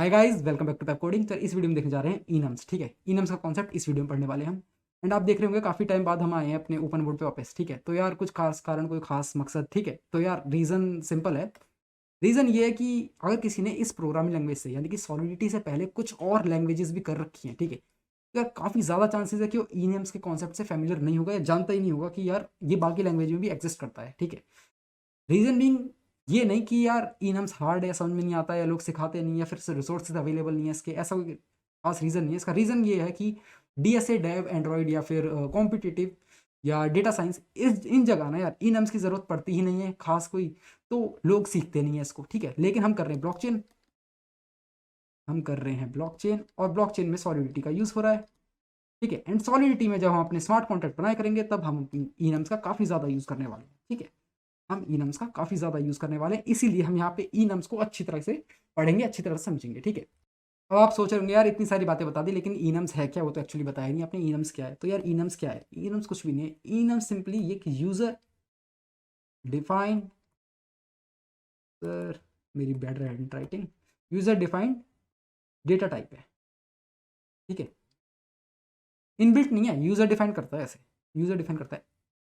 Hi guys, welcome back to Pepcoding. तो इस video में देखने जा रहे हैं इनम्स। ठीक है, इनम्स का कॉन्सेप्ट इस वीडियो में पढ़ने वाले हैं हम। एंड आप देख रहे होंगे काफ़ी टाइम बाद हम आए हैं अपने ओपन बोर्ड पे वापस। ठीक है, तो यार कुछ खास कारण, कोई खास मकसद। ठीक है, तो यार रीज़न सिंपल है। रीज़न ये है कि अगर किसी ने इस प्रोग्रामिंग लैंग्वेज से यानी कि सॉलिडिटी से पहले कुछ और लैंग्वेजेस भी कर रखी हैं, ठीक है, तो यार काफ़ी ज़्यादा चांसेस है कि वो इनम्स के कॉन्सेप्ट से फेमिलियर नहीं होगा या जानता ही नहीं होगा कि यार ये बाकी लैंग्वेज में भी एग्जिस्ट करता है। ठीक है, रीज़न बीइंग ये नहीं कि यार इनम्स हार्ड है, समझ में नहीं आता, या लोग सिखाते नहीं, या फिर रिसोर्सेज अवेलेबल नहीं है इसके, ऐसा कोई खास रीज़न नहीं है। इसका रीज़न ये है कि डीएसए, डेव, एंड्रॉयड या फिर कॉम्पिटिटिव या डेटा साइंस, इस इन जगह ना यार इनम्स की ज़रूरत पड़ती ही नहीं है खास कोई, तो लोग सीखते नहीं है इसको। ठीक है, लेकिन हम कर रहे हैं ब्लॉकचेन, हम कर रहे हैं ब्लॉकचेन, और ब्लॉकचेन में सॉलिडिटी का यूज़ हो रहा है। ठीक है, एंड सॉलिडिटी में जब हम अपने स्मार्ट कॉन्ट्रैक्ट बनाए करेंगे तब हम इनम्स का काफ़ी ज़्यादा यूज़ करने वाले हैं। ठीक है, हम इनम्स का काफ़ी ज़्यादा यूज़ करने वाले हैं, इसीलिए हम यहाँ पे इनम्स को अच्छी तरह से पढ़ेंगे, अच्छी तरह से समझेंगे। ठीक है, अब आप सोच रहे होंगे यार इतनी सारी बातें बता दी, लेकिन इनम्स है क्या, वो तो एक्चुअली बताया नहीं आपने। इनम्स क्या है? तो यार इनम्स क्या है? इनम्स कुछ भी नहीं है। इनम्स सिंपली एक यूज़र डिफाइंड, सर मेरी bad hand writing, user defined data type है। ठीक है, इनबिल्ट नहीं है, यूज़र डिफाइंड करता है ऐसे, यूज़र डिफाइंड करता है।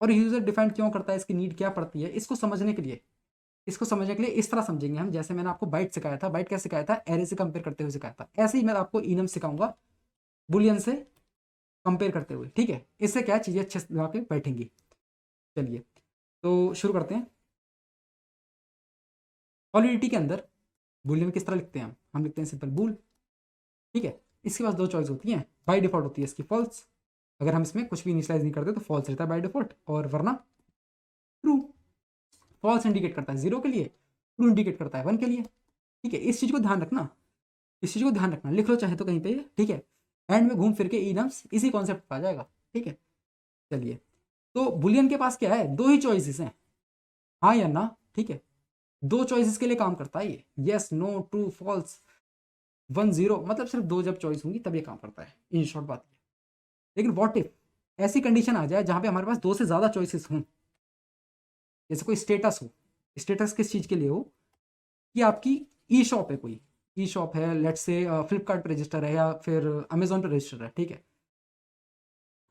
और यूज़र डिफाइंड क्यों करता है, इसकी नीड क्या पड़ती है, इसको समझने के लिए इस तरह समझेंगे हम, जैसे मैंने आपको बाइट सिखाया था। बाइट कैसे सिखाया था? एरे से कंपेयर करते हुए सिखाया था। ऐसे ही मैं आपको इनम सिखाऊंगा, बुलियन से कंपेयर करते हुए। ठीक है, इससे क्या चीज़ें अच्छे से लगा के बैठेंगी। चलिए तो शुरू करते हैं। सॉलिडिटी के अंदर बुलियन किस तरह लिखते हैं? हम लिखते हैं सिंपल बूल। ठीक है, इसके पास दो चॉइस होती हैं, बाई डिफॉल्ट होती है इसकी फॉल्स। अगर हम इसमें कुछ भी इनिशियलाइज नहीं करते तो फॉल्स रहता है बाई डिफॉल्ट, और वरना ट्रू। फॉल्स इंडिकेट करता है जीरो के लिए, ट्रू इंडिकेट करता है वन के लिए। ठीक है, इस चीज़ को ध्यान रखना, इस चीज़ को ध्यान रखना, लिख लो चाहे तो कहीं पे। ठीक है, एंड में घूम फिर के इनम्स इसी कॉन्सेप्ट पर आ जाएगा। ठीक है, चलिए तो बुलियन के पास क्या है? दो ही चॉइसेस हैं, हाँ या ना। ठीक है, दो चॉइसेस के लिए काम करता है ये, yes, no, true, false, one, zero, मतलब सिर्फ दो जब चॉइस होंगी तब ये काम करता है, इन शॉर्ट बात ये। लेकिन व्हाट इफ ऐसी कंडीशन आ जाए जहां पे हमारे पास दो से ज़्यादा चॉइसेस हों, जैसे कोई स्टेटस हो। स्टेटस किस चीज़ के लिए हो? कि आपकी ई शॉप है, कोई ई शॉप है, लेट्स से फ्लिपकार्ट पे रजिस्टर है या फिर अमेजोन पे रजिस्टर है। ठीक है,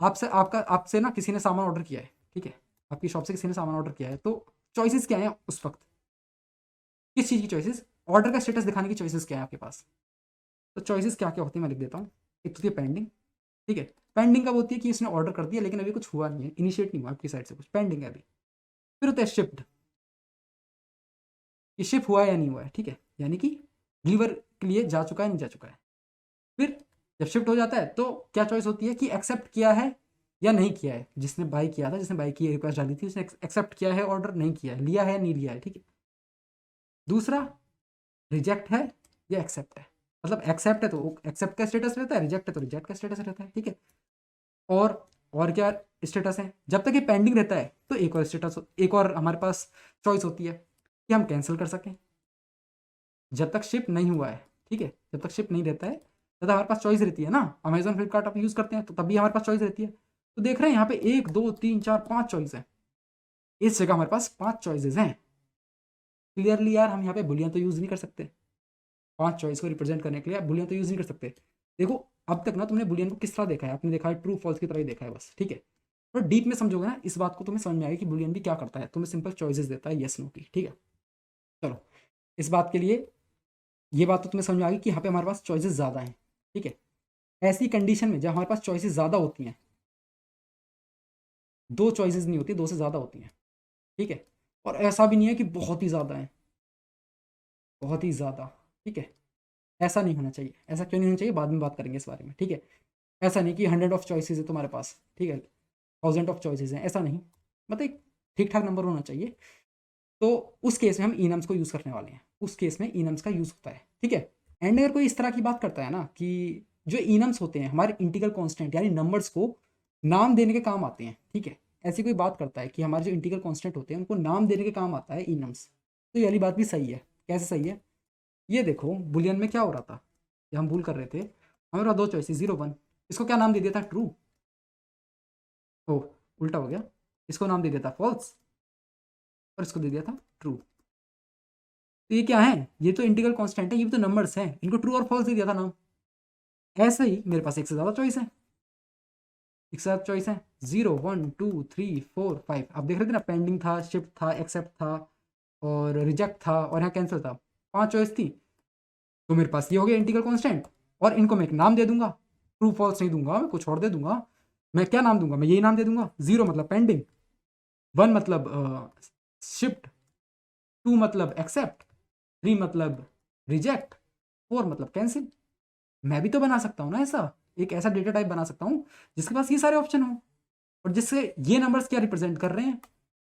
आपसे ना किसी ने सामान ऑर्डर किया है। ठीक है, आपकी शॉप से किसी ने सामान ऑर्डर किया है, तो चॉइसेस क्या है उस वक्त? किस चीज़ की चॉइसेस? ऑर्डर का स्टेटस दिखाने की चॉइसेस क्या है आपके पास? तो चॉइसेस क्या क्या होती है मैं लिख देता हूँ। एक तो होती है पेंडिंग। ठीक है, पेंडिंग कब होती है? कि इसने ऑर्डर कर दिया लेकिन अभी कुछ हुआ नहीं है, इनिशिएट नहीं हुआ आपकी साइड से, कुछ पेंडिंग है अभी। फिर होता है शिफ्ट, कि शिप हुआ है या नहीं हुआ है। ठीक है, यानी कि डिलीवर के लिए जा चुका है नहीं जा चुका है। फिर जब शिफ्ट हो जाता है तो क्या चॉइस होती है? कि एक्सेप्ट किया है या नहीं किया है। जिसने बाई किया था, जिसने बाई की रिक्वेस्ट डाली थी, उसने एक्सेप्ट किया है ऑर्डर, नहीं किया है, लिया है नहीं लिया है। ठीक है, दूसरा रिजेक्ट है या एक्सेप्ट है। मतलब एक्सेप्ट है तो एक्सेप्ट का स्टेटस रहता है, रिजेक्ट है तो रिजेक्ट का स्टेटस रहता है। ठीक है, और और क्या स्टेटस है? जब तक ये पेंडिंग रहता है तो एक और स्टेटस, एक और हमारे पास चॉइस होती है कि हम कैंसिल कर सकें, जब तक शिप नहीं हुआ है। ठीक है, जब तक शिप नहीं रहता है तब तक हमारे पास चॉइस रहती है ना। अमेजोन फ्लिपकार्ट आप यूज़ करते हैं तो तब भी हमारे पास चॉइस रहती है। तो देख रहे हैं यहाँ पे एक दो तीन चार पांच चॉइस है, इस जगह हमारे पास पांच चॉइसेस हैं। क्लियरली यार, हम यहाँ पे बुलियन तो यूज़ नहीं कर सकते, पांच चॉइस को रिप्रेजेंट करने के लिए बुलियन तो यूज़ नहीं कर सकते। देखो, अब तक ना तुमने बुलियन को किस तरह देखा है? आपने देखा है ट्रू फॉल्स की तरह ही देखा है बस। ठीक है, तो डीप में समझोगे ना इस बात को, तुम्हें समझ में आएगी कि बुलियन भी क्या करता है। तुम्हें सिंपल चॉइसेस देता है, यस नो की। ठीक है, चलो, इस बात के लिए ये बात तो तुम्हें समझ में आ गई कि यहाँ पे हमारे पास चॉइसेस ज़्यादा हैं। ठीक है, ऐसी कंडीशन में जब हमारे पास चॉइसेस ज़्यादा होती हैं, दो चॉइसेस नहीं होती, दो से ज़्यादा होती हैं। ठीक है, और ऐसा भी नहीं है कि बहुत ही ज़्यादा है, बहुत ही ज़्यादा। ठीक है, ऐसा नहीं होना चाहिए। ऐसा क्यों नहीं होना चाहिए, बाद में बात करेंगे इस बारे में। ठीक है, ऐसा नहीं कि हंड्रेड ऑफ चॉइसेस है तुम्हारे पास, ठीक है, थाउजेंड ऑफ चॉइसेस हैं, ऐसा नहीं। मतलब एक ठीक ठाक नंबर होना चाहिए। तो उस केस में हम इनम्स को यूज़ करने वाले हैं, उस केस में इनम्स का यूज़ होता है। ठीक है, एंड अगर कोई इस तरह की बात करता है ना कि जो इनम्स होते हैं हमारे इंटीग्रल कांस्टेंट यानी नंबर्स को नाम देने के काम आते हैं। ठीक है, ऐसी कोई बात करता है कि हमारे जो इंटीग्रल कांस्टेंट होते हैं उनको नाम देने के काम आता है इनम्स, तो ये वाली बात भी सही है। कैसे सही है? ये देखो, बुलियन में क्या हो रहा था, ये हम भूल कर रहे थे। हमारे पास दो चॉइसेस, जीरो वन, इसको क्या नाम दे दिया था? ट्रू। ओ, उल्टा हो गया, इसको नाम दे दिया था फॉल्स और इसको दे दिया था ट्रू। तो ये क्या है, ये तो इंटीग्रल कांस्टेंट है, ये भी तो नंबर्स हैं, इनको ट्रू और फॉल्स दे दिया था नाम। ऐसा ही मेरे पास एक से ज़्यादा चॉइस है, एक से ज़्यादा चॉइस है, 0 1 2 3 4 5। आप देख रहे थे ना, पेंडिंग था, शिफ्ट था, एक्सेप्ट था और रिजेक्ट था और यहाँ कैंसिल था, 5 चॉइस थी। तो मेरे पास ये हो गया इंटीग्रल कांस्टेंट, और इनको मैं एक नाम दे दूंगा, ट्रू फॉल्स नहीं दूंगा, मैं कुछ और दे दूंगा। मैं क्या नाम दूंगा, मैं यही नाम दे दूंगा, 0 मतलब पेंडिंग, 1 मतलब शिफ्ट, 2 मतलब एक्सेप्ट, 3 मतलब रिजेक्ट, 4 मतलब कैंसिल। मैं भी तो बना सकता हूँ ना ऐसा, एक ऐसा डेटा टाइप बना सकता हूँ जिसके पास ये सारे ऑप्शन हो, और जिससे ये नंबर्स क्या रिप्रेजेंट कर रहे हैं,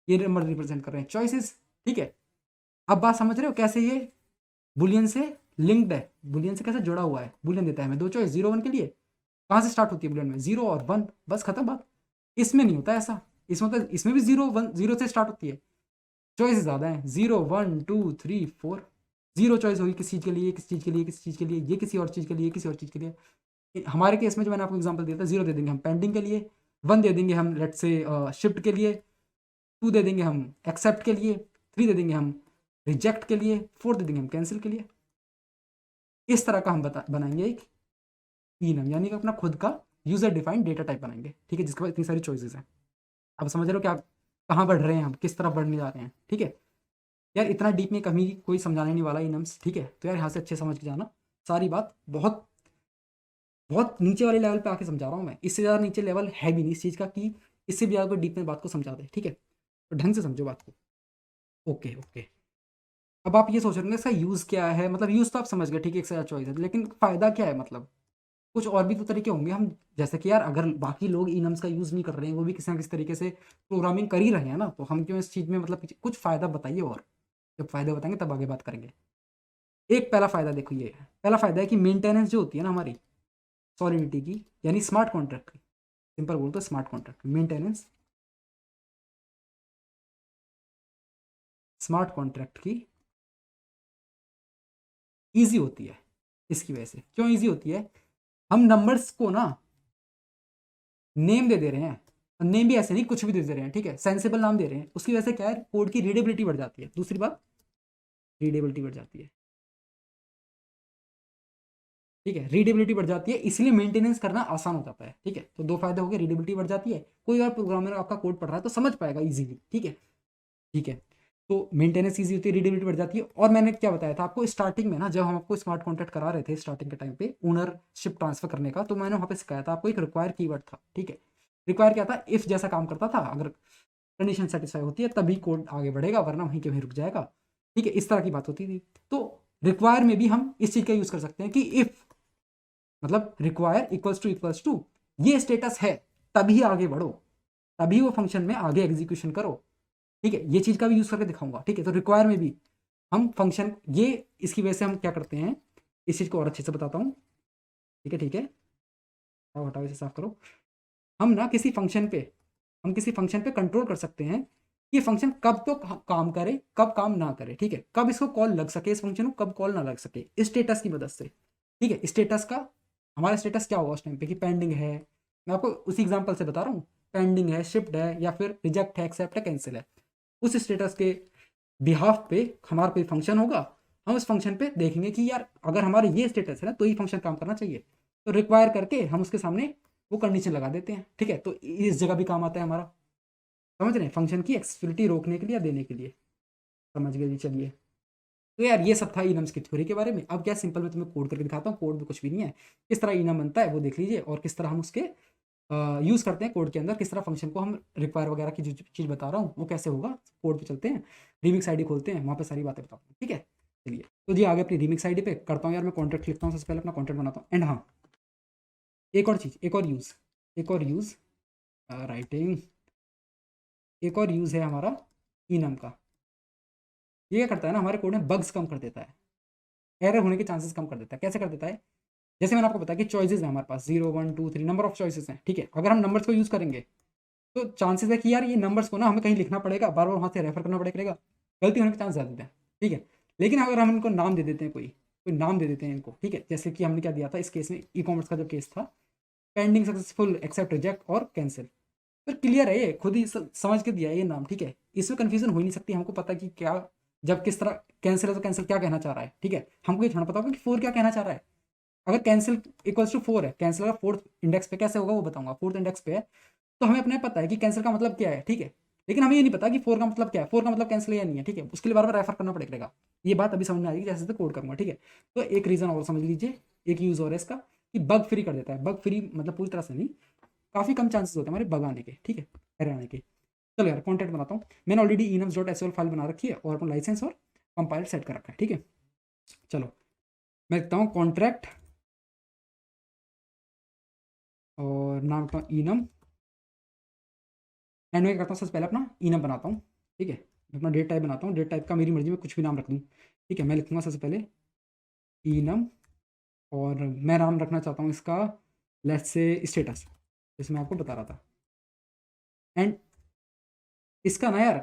ये नंबर रिप्रेजेंट कर रहे हैं चॉइसेस। ठीक है, अब बात समझ रहे हो कैसे ये बुलियन से लिंक्ड है, बुलियन से कैसे जुड़ा हुआ है। बुलियन देता है हमें दो चॉइस 0 1 के लिए, कहाँ से स्टार्ट होती है बुलियन में, 0 और 1, बस खत्म बात। इसमें नहीं होता ऐसा, इसमें होता है, इसमें भी 0 1 0 से स्टार्ट होती है, चॉइस ज़्यादा है, 0 1 2 3 4। 0 चॉइस होगी किस चीज़ के लिए, किस चीज़ के लिए, किस चीज़ के लिए, ये किसी और चीज़ के लिए, किसी और चीज़ के लिए। हमारे केस में जो मैंने आपको एग्जांपल दिया था, 0 दे देंगे हम पेंडिंग के लिए, 1 दे देंगे हम लेट से शिफ्ट के लिए, 2 दे देंगे हम एक्सेप्ट के लिए, 3 दे देंगे हम रिजेक्ट के लिए, 4 दे देंगे हम कैंसिल के लिए। इस तरह का हम बनाएंगे एक इनम, यानी कि अपना खुद का यूजर डिफाइंड डेटा टाइप बनाएंगे। ठीक है, जिसके पास इतनी सारी चॉइसेस हैं। अब समझ रहे हो कि आप कहाँ बढ़ रहे हैं, हम किस तरफ बढ़ने जा रहे हैं। ठीक है यार, इतना डीप में कभी कोई समझाने नहीं वाला इनम्स। ठीक है, तो यार यहाँ से अच्छे समझ के जाना सारी बात, बहुत बहुत नीचे वाले लेवल पे आके समझा रहा हूँ मैं, इससे ज़्यादा नीचे लेवल है भी नहीं इस चीज़ का कि इससे भी ज़्यादा कोई डीप में बात को समझा दे। ठीक है, तो ढंग से समझो बात को। ओके ओके, अब आप ये सोच रहे हो इसका यूज़ क्या है, मतलब यूज़ तो आप समझ गए, ठीक है, एक से ज़्यादा चॉइस है, लेकिन फ़ायदा क्या है, मतलब कुछ और भी तो तरीके होंगे। हम जैसे कि यार अगर बाकी लोग इनम्स का यूज़ नहीं कर रहे हैं, वो भी किसी ना किसी तरीके से प्रोग्रामिंग कर ही रहे हैं ना, तो हम क्यों इस चीज़ में, मतलब कुछ फ़ायदा बताइए, और जब फ़ायदा बताएंगे तब आगे बात करेंगे। एक पहला फ़ायदा देखो, ये है पहला फ़ायदा है कि मेंटेनेंस जो होती है ना हमारी सॉलिडिटी की, यानी स्मार्ट कॉन्ट्रैक्ट की, सिंपल बोल तो smart contract maintenance, smart contract की ईजी होती है। इसकी वजह से क्यों ईजी होती है, हम नंबर्स को ना नेम दे रहे हैं, नेम भी ऐसे नहीं कुछ भी दे रहे हैं, ठीक है, सेंसेबल नाम दे रहे हैं, उसकी वजह से क्या है, कोड की रीडेबिलिटी बढ़ जाती है। दूसरी बात, रीडेबिलिटी बढ़ जाती है। ठीक है, रीडेबिलिटी बढ़ जाती है, इसलिए मेंटेनेंस करना आसान हो जाता है। ठीक है, तो दो फायदे हो गए, रीडेबिलिटी बढ़ जाती है, कोई और प्रोग्रामर आपका कोड पढ़ रहा है तो समझ पाएगा इजीली। ठीक है, ठीक है, तो मेंटेनेंस ईजी होती है, रीडेबिलिटी बढ़ जाती है। और मैंने क्या बताया था आपको स्टार्टिंग में ना, जब हम आपको स्मार्ट कॉन्ट्रैक्ट करा रहे थे स्टार्टिंग के टाइम पे ओनरशिप ट्रांसफर करने का, तो मैंने वहाँ पे सिखाया था आपको एक रिक्वायर कीवर्ड था। ठीक है, रिक्वायर क्या था, इफ जैसा काम करता था, अगर कंडीशन सेटिस्फाई होती है तभी कोड आगे बढ़ेगा, वरना वहीं के वहीं रुक जाएगा। ठीक है, इस तरह की बात होती थी। तो रिक्वायर में भी हम इस चीज़ का यूज़ कर सकते हैं कि इफ मतलब रिक्वायर इक्वल्स टू ये स्टेटस है तभी आगे बढ़ो, तभी वो फंक्शन में आगे एग्जीक्यूशन करो। ठीक है, ये चीज़ का भी यूज़ करके दिखाऊंगा। ठीक है, तो रिक्वायर में भी हम फंक्शन, ये इसकी वजह से हम क्या करते हैं, इस चीज़ को और अच्छे से बताता हूँ। ठीक है, ठीक है, हटाओ हटाओ, इसे साफ करो। हम ना किसी फंक्शन पे, हम किसी फंक्शन पे कंट्रोल कर सकते हैं कि फंक्शन कब तो काम करे, कब काम ना करे। ठीक है, कब इसको कॉल लग सके इस फंक्शन को, कब कॉल ना लग सके, स्टेटस की मदद से। ठीक है, स्टेटस का, हमारा स्टेटस क्या होगा उस टाइम पे कि पेंडिंग है, मैं आपको उसी एग्जांपल से बता रहा हूँ, पेंडिंग है, शिफ्ट है, या फिर रिजेक्ट है, एक्सेप्ट है, कैंसिल है। उस स्टेटस के बिहाफ पे हमारा कोई फंक्शन होगा, हम उस फंक्शन पे देखेंगे कि यार अगर हमारा ये स्टेटस है ना तो ये फंक्शन काम करना चाहिए, तो रिक्वायर करके हम उसके सामने वो कंडीशन लगा देते हैं। ठीक है, तो इस जगह भी काम आता है हमारा, समझ रहे हैं, फंक्शन की एक्सेसिबिलिटी रोकने के लिए या देने के लिए। समझ गए जी, चलिए। तो यार ये सब था इनम्स की थ्योरी के बारे में। अब क्या सिंपल मैं तुम्हें कोड करके दिखाता हूँ, कोड में कुछ भी नहीं है, किस तरह इनम बनता है वो देख लीजिए, और किस तरह हम उसके यूज़ करते हैं कोड के अंदर, किस तरह फंक्शन को हम रिक्वायर वगैरह की जो चीज़ बता रहा हूँ वो कैसे होगा। कोड पे चलते हैं, रीमिक्स आईडी खोलते हैं, वहाँ पे सारी बातें बताता हूँ। ठीक है, चलिए, तो जी आगे अपनी रीमिक्स आईडी पे करता हूँ यार, मैं कॉन्ट्रैक्ट लिखता हूँ सबसे पहले, अपना कॉन्ट्रैक्ट बनाता हूँ। एंड हाँ, एक और चीज़, एक और यूज़ राइटिंग, एक और यूज़ है हमारा इनम का। ये क्या करता है ना, हमारे कोड में बग्स कम कर देता है, एरर होने के चांसेस कम कर देता है। कैसे कर देता है, जैसे मैंने आपको बताया कि चॉइसेस हैं हमारे पास 0 1 2 3 नंबर ऑफ चॉइसेस हैं। ठीक है, अगर हम नंबर्स को यूज़ करेंगे तो चांसेस है कि यार ये नंबर्स को ना हमें कहीं लिखना पड़ेगा, बार बार वहाँ से रेफर करना पड़ेगा, गलती होने के चांस ज़्यादा हैं। ठीक है, लेकिन अगर हम इनको नाम दे देते हैं, कोई कोई नाम दे देते हैं इनको, ठीक है, जैसे कि हमने क्या दिया था इस केस में, ई कॉमर्स का जो केस था, पेंडिंग सक्सेसफुल एक्सेप्ट रिजेक्ट और कैंसिल, फिर क्लियर है, ये खुद ही समझ के दिया है ये नाम। ठीक है, इसमें कन्फ्यूजन हो ही नहीं सकती, हमको पता है कि क्या जब किस तरह कैंसिल है तो कैंसिल क्या कहना चाह रहा है, ठीक है, हमको ये थोड़ा पता होगा कि 4 क्या कहना चाह रहा है। अगर कैंसिल इक्वल्स टू 4 है, कैंसिल अगर फोर्थ इंडेक्स पे कैसे होगा वो बताऊंगा, फोर्थ इंडेक्स पे है तो हमें अपने पता है कि कैंसिल का मतलब क्या है, ठीक है, लेकिन हमें ये नहीं पता कि 4 का मतलब क्या है, 4 का मतलब कैंसिल या नहीं है, ठीक है, उसके लिए बार बार रेफर करना पड़ेगा। ये बात अभी समझ में आएगी जैसे कोड करूंगा, ठीक है। तो एक रीजन और समझ लीजिए, एक यूज और है इसका कि बग फ्री कर देता है। बग फ्री मतलब पूरी तरह से नहीं, काफ़ी कम चांसेस होते हैं हमारे बग आने के, ठीक है, एरर आने के। चलो यार कॉन्टेंट बनाता हूँ, मैंने ऑलरेडी enums.sql फाइल बना रखी है और अपना लाइसेंस और कंपाइलर सेट कर रखा है, ठीक है। चलो मैं लिखता हूँ कॉन्ट्रैक्ट और नाम रखता हूँ enum, एंड में करता हूँ सबसे पहले अपना enum बनाता हूँ, ठीक है। अपना डेट टाइप बनाता हूँ, डेट टाइप का मेरी मर्जी में कुछ भी नाम रख दूँ, ठीक है। मैं लिखूँगा सबसे पहले enum और मैं नाम रखना चाहता हूँ इसका लेट्स से स्टेटस, जैसे मैं आपको बता रहा था। एंड इसका ना यार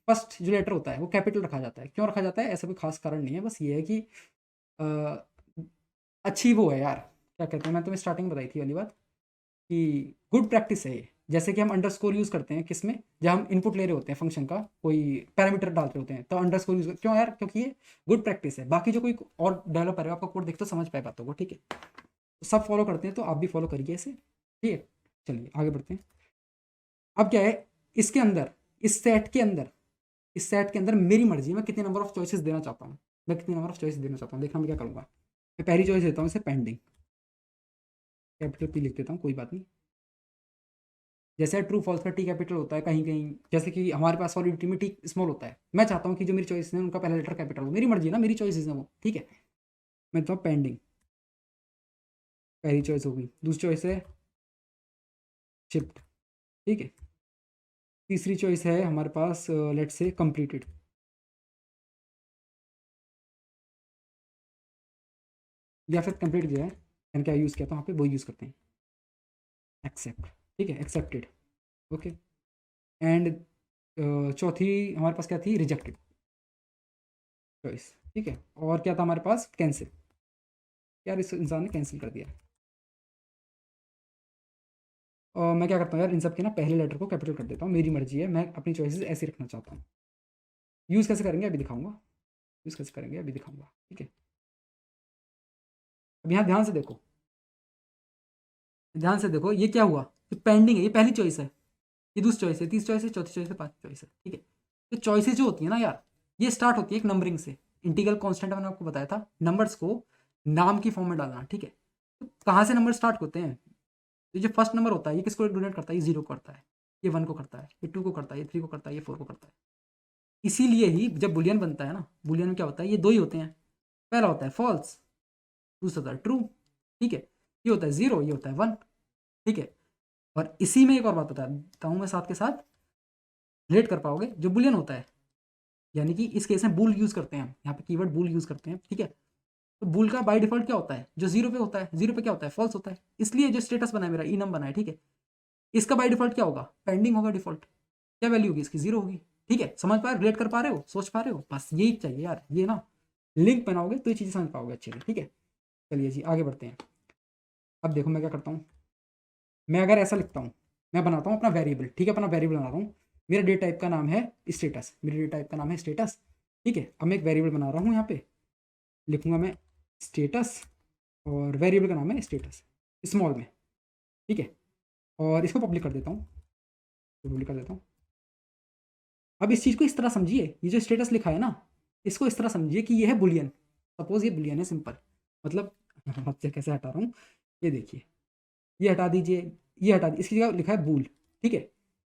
फर्स्ट जो लेटर होता है वो कैपिटल रखा जाता है। क्यों रखा जाता है, ऐसा कोई खास कारण नहीं है, बस ये है कि अ, अच्छी वो है यार, क्या कहते हैं, मैं तुम्हें स्टार्टिंग में बताई थी वाली बात कि गुड प्रैक्टिस है ये। जैसे कि हम अंडरस्कोर यूज़ करते हैं किस में, जब हम इनपुट ले रहे होते हैं फंक्शन का, कोई पैरामीटर डाल रहे होते हैं तो अंडरस्कोर यूज, क्यों यार, क्योंकि ये गुड प्रैक्टिस है। बाकी जो कोई और डेवलपर है आपका कोड देख तो समझ पाए बातों को, ठीक है। तो सब फॉलो करते हैं तो आप भी फॉलो करिए इसे, ठीक है। चलिए आगे बढ़ते हैं। अब क्या है इसके अंदर, इस सेट के अंदर, इस सेट के अंदर मेरी मर्जी मैं कितने नंबर ऑफ चॉइसेस देना चाहता हूँ, मैं कितने नंबर ऑफ चॉइस देना चाहता हूँ, देखना मैं क्या करूँगा। मैं पहली चॉइस देता हूँ इसे पेंडिंग, कैपिटल पी लिख देता हूँ, कोई बात नहीं। जैसे ट्रू फॉल्स का टी कैपिटल होता है कहीं कहीं, जैसे कि हमारे पास सॉलिडिटी में टी स्मॉल होता है, मैं चाहता हूँ कि जो मेरी चॉइस है उनका पहला लेटर कैपिटल हो, मेरी मर्जी है ना, मेरी चॉइसेस है वो, ठीक है। मैं तो पेंडिंग, पहली चॉइस होगी। दूसरी चॉइस है शिफ्ट, ठीक है। तीसरी चॉइस है हमारे पास लेट्स से कंप्लीटेड, या फिर कंप्लीट दिया है, मैंने क्या यूज़ किया था वहाँ पे वो यूज़ करते हैं एक्सेप्ट, ठीक है, एक्सेप्टेड, ओके। एंड चौथी हमारे पास क्या थी, रिजेक्टेड चॉइस, ठीक है। और क्या था हमारे पास, कैंसिल, यार इस इंसान ने कैंसिल कर दिया। और मैं क्या करता हूँ यार, इन सब के ना पहले लेटर को कैपिटल कर देता हूँ, मेरी मर्जी है, मैं अपनी चॉइसेस ऐसे रखना चाहता हूँ। यूज़ कैसे करेंगे अभी दिखाऊंगा, यूज़ कैसे करेंगे अभी दिखाऊंगा, ठीक है। अब यहाँ ध्यान से देखो, ध्यान से देखो, ये क्या हुआ, ये पेंडिंग है, ये पहली चॉइस है, ये दूसरी चॉइस है, तीसरी चॉइस है, चौथी चॉइस है, पांचवी चॉइस है, ठीक है। तो चॉइसेस जो होती है ना यार, ये स्टार्ट होती है एक नंबरिंग से। इंटीग्रल कांस्टेंट मैंने आपको बताया था, नंबर्स को नाम की फॉर्म में डालना, ठीक है। तो कहाँ से नंबर स्टार्ट होते हैं, तो जो फर्स्ट नंबर होता है ये किसको डोनेट करता है, ये 0 करता है, ये 1 को करता है, ये 2 को करता है, ये 3 को करता है, ये 4 को करता है। इसीलिए ही जब बुलियन बनता है ना, बुलियन में क्या होता है, ये दो ही होते हैं, पहला होता है फॉल्स, दूसरा होता है ट्रू, ठीक है। ये होता है 0, ये होता है 1, ठीक है। और इसी में एक और बात बताता हूँ मैं साथ के साथ, रिलेट कर पाओगे, जो बुलियन होता है, यानी कि इस केस में बूल यूज करते हैं हम, यहाँ पे कीवर्ड बूल यूज करते हैं, ठीक है। तो बूल का बाय डिफॉल्ट क्या होता है, जो 0 पे होता है, 0 पे क्या होता है, फॉल्स होता है। इसलिए जो स्टेटस बना है मेरा, इनम बना है, ठीक है, इसका बाय डिफॉल्ट क्या होगा, पेंडिंग होगा डिफॉल्ट। क्या वैल्यू होगी इसकी, 0 होगी, ठीक है। समझ पा रहे, रिलेट कर पा रहे हो, सोच पा रहे हो, बस यही चाहिए यार, ये ना लिंक बनाओगे तो ये चीज़ें समझ पाओगे अच्छे से, ठीक है। चलिए जी आगे बढ़ते हैं। अब देखो मैं क्या करता हूँ, मैं अगर ऐसा लिखता हूँ, मैं बनाता हूँ अपना वेरिएबल, ठीक है, अपना वेरिएबल बना रहा हूँ, मेरा डेटा टाइप का नाम है स्टेटस, मेरे डेटा टाइप का नाम है स्टेटस, ठीक है। अब मैं एक वेरिएबल बना रहा हूँ, यहाँ पे लिखूंगा मैं स्टेटस और वेरिएबल का नाम है स्टेटस स्मॉल में, ठीक है। और इसको पब्लिक कर देता हूँ, पब्लिक कर देता हूँ। अब इस चीज़ को इस तरह समझिए, ये जो स्टेटस लिखा है ना, इसको इस तरह समझिए कि ये है बुलियन, सपोज ये बुलियन है सिंपल, मतलब आपसे कैसे हटा रहा हूँ, ये देखिए, ये हटा दीजिए, ये हटा दीजिए, इसकी जगह लिखा है बूल, ठीक है।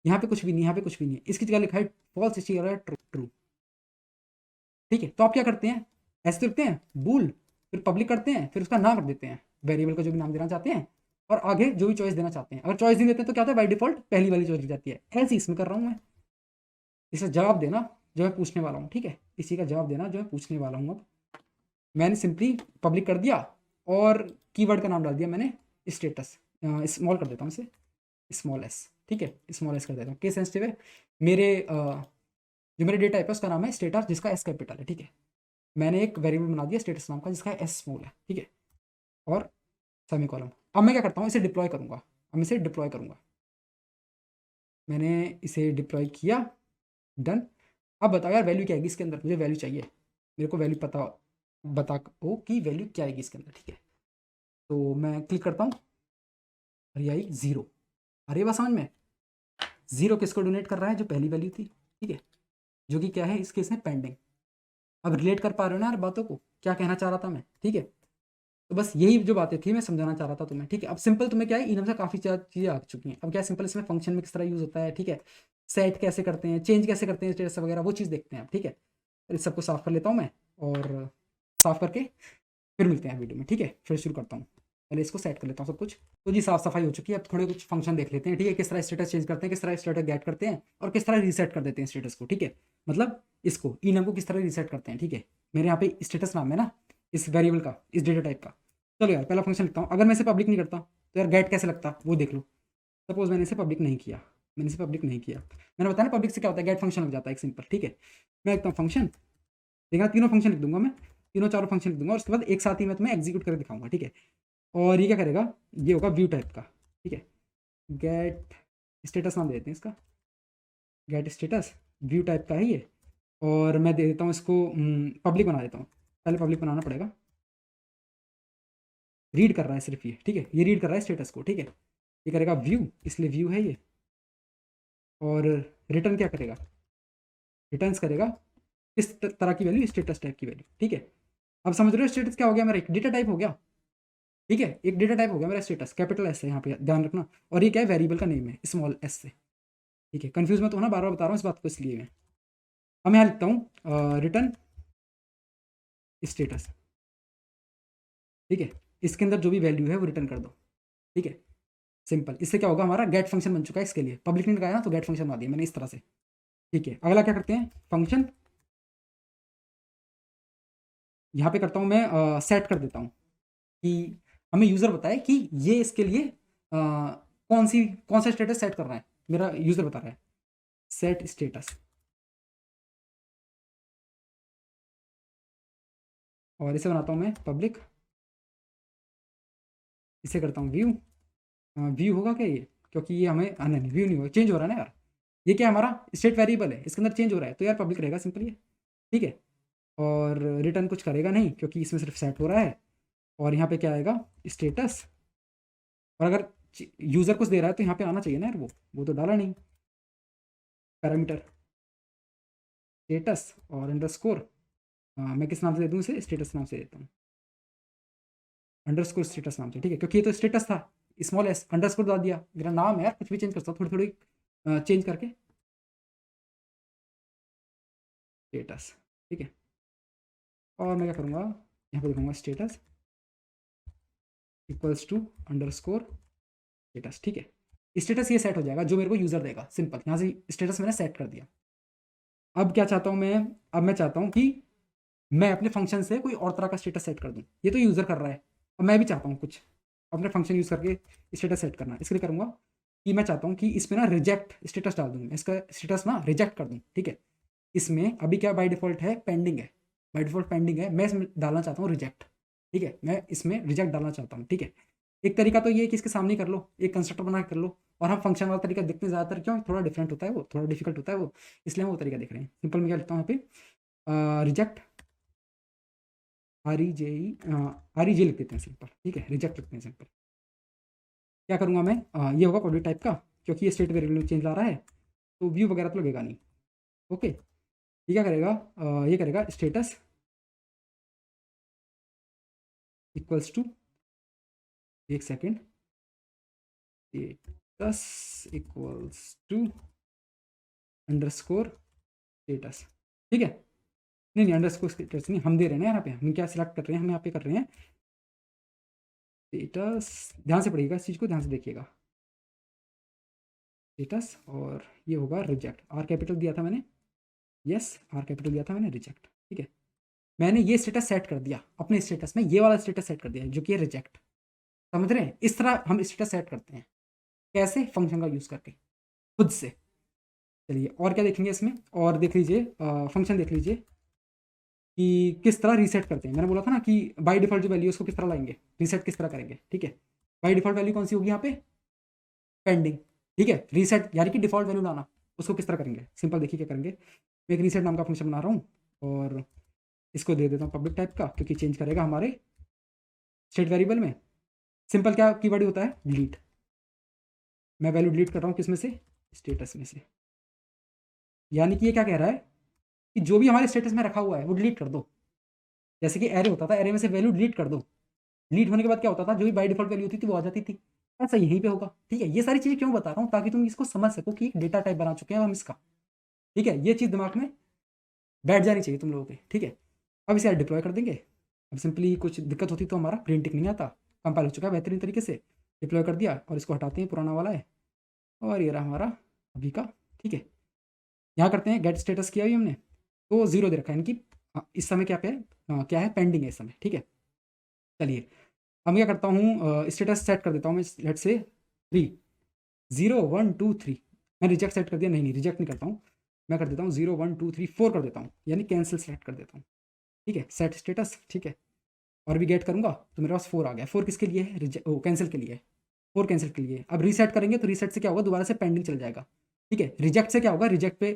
यहाँ पे कुछ भी नहीं, यहाँ पे कुछ भी नहीं है, इसकी जगह लिखा है फॉल्स, इसकी जगह है ट्रू, ट्रू, ठीक है। तो आप क्या करते हैं, ऐसे तो लिखते हैं बूल, फिर पब्लिक करते हैं, फिर उसका नाम रख देते हैं, वेरिएबल का जो भी नाम देना चाहते हैं, और आगे जो भी चॉइस देना चाहते हैं। अगर चॉइस नहीं देते हैं तो क्या होता है, बाई डिफॉल्ट पहली वाली चॉइस दी जाती है। ऐसे इसमें कर रहा हूँ मैं, इसे जवाब देना जो मैं पूछने वाला हूँ, ठीक है, इसी का जवाब देना जो मैं पूछने वाला हूँ। अब मैंने सिंपली पब्लिक कर दिया और कीवर्ड का नाम डाल दिया मैंने स्टेटस, स्मॉल कर देता हूँ इसे, स्मॉल एस, ठीक है, स्मॉल एस कर देता हूँ, केस सेंसिटिव है। मेरे जो मेरे डेटा टाइप है उसका नाम है स्टेटस, जिसका एस कैपिटल है, ठीक है। मैंने एक वेरिएबल बना दिया स्टेटस नाम का जिसका एस स्मॉल है, ठीक है, और सेमी कॉलम। अब मैं क्या करता हूँ, इसे डिप्लॉय करूँगा, अब इसे डिप्लॉय करूँगा, मैंने इसे डिप्लॉय किया, डन। अब बताओ यार वैल्यू क्या आएगी इसके अंदर, मुझे वैल्यू चाहिए, मेरे को वैल्यू पता बता ओ कि वैल्यू क्या आएगी इसके अंदर, ठीक है। तो मैं क्लिक करता हूँ, अरे आई 0। अरे बस समझ में, 0 किसको डोनेट कर रहा है, जो पहली वैल्यू थी, ठीक है, जो कि क्या है इस केस में पेंडिंग। अब रिलेट कर पा रहे हो ना यार बातों को, क्या कहना चाह रहा था मैं, ठीक है। तो बस यही जो बातें थी मैं समझाना चाह रहा था तुम्हें, ठीक है। अब सिंपल तुम्हें क्या है, इनम से काफ़ी चीज़ें आ चुकी हैं। अब क्या सिंपल इसमें फंक्शन में किस तरह यूज़ होता है, ठीक है, सेट कैसे करते हैं, चेंज कैसे करते हैं स्टेटस वगैरह, वो चीज़ देखते हैं अब, ठीक है। तो इस सबको साफ कर लेता हूँ मैं, और साफ करके फिर मिलते हैं वीडियो में, ठीक है। फिर शुरू करता हूँ, पहले इसको सेट कर लेता हूँ सब कुछ। तो जी साफ सफाई हो चुकी है। अब थोड़े कुछ फंक्शन देख लेते हैं, ठीक है, किस तरह स्टेटस चेंज करते हैं, किस तरह स्टेटस गेट करते हैं, और किस तरह रीसेट कर देते हैं स्टेटस को, ठीक है। मतलब इसको इनम को किस तरह रीसेट करते हैं, ठीक है। मेरे यहाँ पे स्टेटस नाम है ना इस वेरिएबल का, इस डेटा टाइप का। चलो यार पहला फंक्शन लिखता हूँ। अगर मैं इसे पब्लिक नहीं करता तो यार गेट कैसे लगता वो देख लो। सपोज मैंने इसे पब्लिक नहीं किया, मैंने इसे पब्लिक नहीं किया, मैंने बताया ना पब्लिक से क्या होता है, गेट फंक्शन लग जाता है एक सिंपल, ठीक है। मैं लिखता हूँ फंक्शन, देखा तीनों फंक्शन लिख दूंगा मैं, तीनों चारों फंक्शन लिख दूंगा, और उसके बाद एक साथ ही मैं तुम्हें एग्जीक्यूट करके दिखाऊंगा, ठीक है। और ये क्या करेगा, ये होगा व्यू टाइप का, ठीक है। गेट स्टेटस नाम दे देते हैं इसका, गेट स्टेटस व्यू टाइप का है ये। और मैं दे देता हूँ इसको पब्लिक बना देता हूँ, पहले पब्लिक बनाना पड़ेगा। रीड कर रहा है सिर्फ ये, ठीक है, ये रीड कर रहा है स्टेटस को, ठीक है। ये करेगा व्यू, इसलिए व्यू है ये। और रिटर्न क्या करेगा, रिटर्न्स करेगा किस तरह की वैल्यू, स्टेटस टाइप की वैल्यू, ठीक है। अब समझ रहे हो स्टेटस क्या हो गया मेरा, एक डेटा टाइप हो गया, ठीक है, एक डेटा टाइप हो गया मेरा स्टेटस, कैपिटल एस है यहाँ पे ध्यान रखना। और ये क्या है, वेरिएबल का नेम है स्मॉल एस से, ठीक है। कंफ्यूज मत होना, बार बार बता रहा हूँ इस बात को इसलिए मैं। अब मैं यहाँ लिखता हूँ रिटर्न स्टेटस, ठीक है। इसके अंदर जो भी वैल्यू है वो रिटर्न कर दो, ठीक है। सिंपल, इससे क्या होगा, हमारा गेट फंक्शन बन चुका है इसके लिए, पब्लिक नहीं लगाया ना तो गेट फंक्शन बना दिया मैंने इस तरह से, ठीक है। अगला क्या करते हैं, फंक्शन यहाँ पे करता हूँ मैं सेट कर देता हूँ कि हमें यूज़र बताए कि ये इसके लिए कौन सा स्टेटस सेट कर रहा है, मेरा यूज़र बता रहा है सेट स्टेटस। और इसे बनाता हूँ मैं पब्लिक, इसे करता हूँ व्यू, व्यू होगा क्या ये, क्योंकि ये हमें नहीं व्यू नहीं होगा, चेंज हो रहा है ना यार, ये क्या हमारा स्टेट वेरिएबल है, इसके अंदर चेंज हो रहा है तो यार पब्लिक रहेगा सिंपल ये, ठीक है। और रिटर्न कुछ करेगा नहीं क्योंकि इसमें सिर्फ सेट हो रहा है। और यहाँ पे क्या आएगा, स्टेटस। और अगर यूज़र कुछ दे रहा है तो यहाँ पे आना चाहिए ना यार, वो तो डाला नहीं, पैरामीटर स्टेटस और अंडरस्कोर। मैं किस नाम से दे दूँ इसे, स्टेटस नाम से देता हूँ, अंडरस्कोर स्टेटस नाम से, ठीक है, क्योंकि ये तो स्टेटस था, स्मॉल एस अंडरस्कोर डाल दिया, मेरा नाम है यार, कुछ भी चेंज कर सकता हूँ थोड़ी थोड़ी चेंज करके, स्टेटस, ठीक है। और मैं क्या करूँगा, यहाँ पे लिखूँगा status equals to underscore status, ठीक है। स्टेटस ये सेट हो जाएगा जो मेरे को यूज़र देगा, सिंपल, यहाँ से स्टेटस मैंने सेट कर दिया। अब क्या चाहता हूँ मैं, अब मैं चाहता हूँ कि मैं अपने फंक्शन से कोई और तरह का स्टेटस सेट कर दूँ, ये तो यूज़र कर रहा है, अब मैं भी चाहता हूँ कुछ अपने फंक्शन यूज़ करके स्टेटस सेट करना। इसके लिए करूँगा कि मैं चाहता हूँ कि इसमें ना रिजेक्ट स्टेटस डाल दूँ, मैं इसका स्टेटस ना रिजेक्ट कर दूँ, ठीक है। इसमें अभी क्या बाय डिफ़ॉल्ट है, पेंडिंग है, बाय डिफ़ॉल्ट पेंडिंग है, मैं इसमें डालना चाहता हूँ रिजेक्ट, ठीक है, मैं इसमें रिजेक्ट डालना चाहता हूँ, ठीक है। एक तरीका तो ये है कि इसके सामने कर लो, एक कंस्ट्रक्टर बना के कर लो, और हम फंक्शन वाला तरीका देखते हैं ज़्यादातर, क्यों थोड़ा डिफरेंट होता है वो, थोड़ा डिफिकल्ट होता है वो, इसलिए हम वो तरीका देख रहे हैं। सिंपल मैं क्या लिखता हूँ यहाँ पे, रिजेक्ट आर ई जे लिख देते हैं सिंपल, ठीक है, रिजेक्ट लिखते हैं सिंपल। क्या करूँगा मैं, ये होगा पब्लिक टाइप का, क्योंकि ये स्टेट वेरिएबल में चेंज ला रहा है तो व्यू वगैरह तो लगेगा नहीं, ओके। ये क्या करेगा, ये करेगा स्टेटस इक्वल्स टू, एक second, status equals to underscore status, ठीक है। नहीं नहीं अंडरस्कोर स्टेटस नहीं, हम दे रहे हैं ना यहाँ पे, हम क्या सिलेक्ट कर रहे हैं, हम यहाँ पे कर रहे हैं स्टेटस, ध्यान से पढ़िएगा इस चीज़ को, ध्यान से देखिएगा, स्टेटस। और ये होगा रिजेक्ट, आर कैपिटल दिया था मैंने, यस आर कैपिटल दिया था मैंने, रिजेक्ट, ठीक है। मैंने ये स्टेटस सेट कर दिया अपने स्टेटस में, ये वाला स्टेटस सेट कर दिया जो कि है रिजेक्ट, समझ रहे हैं, इस तरह हम स्टेटस सेट करते हैं, कैसे, फंक्शन का यूज़ करके खुद से। चलिए और क्या देखेंगे इसमें, और देख लीजिए फंक्शन देख लीजिए कि किस तरह रीसेट करते हैं। मैंने बोला था ना कि बाय डिफॉल्ट जो वैल्यू उसको किस तरह लाएंगे, रीसेट किस तरह करेंगे, ठीक है। बाय डिफॉल्ट वैल्यू कौन सी होगी यहाँ पे, पेंडिंग, ठीक है। रीसेट यानी कि डिफॉल्ट वैल्यू लाना, उसको किस तरह करेंगे, सिंपल देखिए क्या करेंगे, मैं एक रीसेट नाम का फंक्शन बना रहा हूँ और इसको दे देता हूँ पब्लिक टाइप का, क्योंकि चेंज करेगा हमारे स्टेट वेरिएबल में। सिंपल क्या कीवर्ड होता है, डिलीट। मैं वैल्यू डिलीट कर रहा हूँ किसमें से, स्टेटस में से। यानी कि ये क्या कह रहा है कि जो भी हमारे स्टेटस में रखा हुआ है वो डिलीट कर दो। जैसे कि एरे होता था, एरे में से वैल्यू डिलीट कर दो। डिलीट होने के बाद क्या होता था, जो भी बाय डिफॉल्ट वैल्यू होती थी वो आ जाती थी। ऐसा यहीं पे होगा, ठीक है। ये सारी चीज़ें क्यों बता रहा हूँ, ताकि तुम इसको समझ सको कि एक डेटा टाइप बना चुके हैं हम इसका, ठीक है। ये चीज़ दिमाग में बैठ जानी चाहिए तुम लोगों के, ठीक है। अब इसे डिप्लॉय कर देंगे। अब सिंपली कुछ दिक्कत होती तो हमारा प्रिंटिंग नहीं आता, कंपाइल हो चुका है बेहतरीन तरीके से। डिप्लॉय कर दिया और इसको हटाते हैं, पुराना वाला है, और ये रहा हमारा अभी का, ठीक है। यहाँ करते हैं गेट स्टेटस किया भी हमने, तो 0 दे रखा है, यानी कि इस समय क्या है पेंडिंग है इस समय, ठीक है। चलिए अब मैं क्या करता हूँ, स्टेटस सेट कर देता हूँ मैं, लेट से 3 0 1 2 3। मैं रिजेक्ट सेट कर दिया, नहीं रिजेक्ट नहीं करता हूँ, मैं कर देता हूँ 0 1 2 3 4 कर देता हूँ, यानी कैंसिल सेलेक्ट कर देता हूँ, ठीक है। सेट स्टेटस, ठीक है। और भी गेट करूँगा तो मेरे पास 4 आ गया। 4 किसके लिए है, कैंसिल के लिए है, 4 कैंसिल के लिए। अब रीसेट करेंगे तो रीसेट से क्या होगा, दोबारा से पेंडिंग चल जाएगा, ठीक है। रिजेक्ट से क्या होगा, रिजेक्ट पे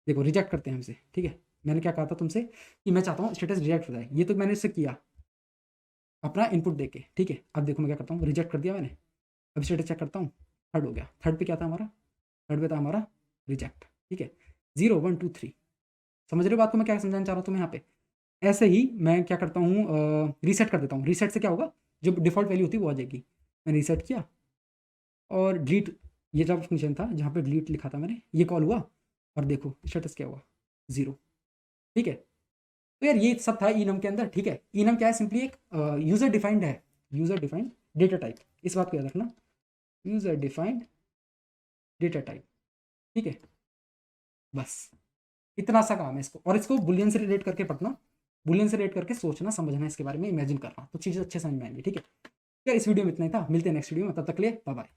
देखो रिजेक्ट करते हैं हमसे, ठीक है। मैंने क्या कहा था तुमसे कि मैं चाहता हूँ स्टेटस रिजेक्ट हो जाए, ये तो मैंने इससे किया अपना इनपुट दे के, ठीक है। अब देखो मैं क्या करता हूँ, रिजेक्ट कर दिया मैंने। अब स्टेटस चेक करता हूँ, थर्ड हो गया। थर्ड पे क्या था हमारा, थर्ड पे था हमारा रिजेक्ट, ठीक है। 0 1 2 3। समझ रहे हो बात को मैं क्या समझाना चाह रहा हूँ तुम्हें यहाँ पे। ऐसे ही मैं क्या करता हूँ, रीसेट कर देता हूँ। रीसेट से क्या होगा, जो डिफ़ॉल्ट वैल्यू होती है वो आ जाएगी। मैंने रीसेट किया और डिलीट, ये जब फंक्शन था जहाँ पे डिलीट लिखा था मैंने, ये कॉल हुआ और देखो स्टेटस क्या हुआ, 0, ठीक है। तो यार ये सब था इनम के अंदर, ठीक है। इनम क्या है, सिंपली एक यूज़र डिफाइंड है, यूज़र डिफाइंड डेटा टाइप। इस बात को याद रखना, यूज़र डिफाइंड डेटा टाइप, ठीक है। बस इतना सा काम है इसको, और इसको बुलियन से रिलेट करके पढ़ना, बुलियन से रिलेट करके सोचना समझना, इसके बारे में इमेजिन करना, तो चीज़ें अच्छे समझ में आएंगी, ठीक है। यार इस वीडियो में इतना ही था, मिलते हैं नेक्स्ट वीडियो में, तब तक के लिए बाय बाय।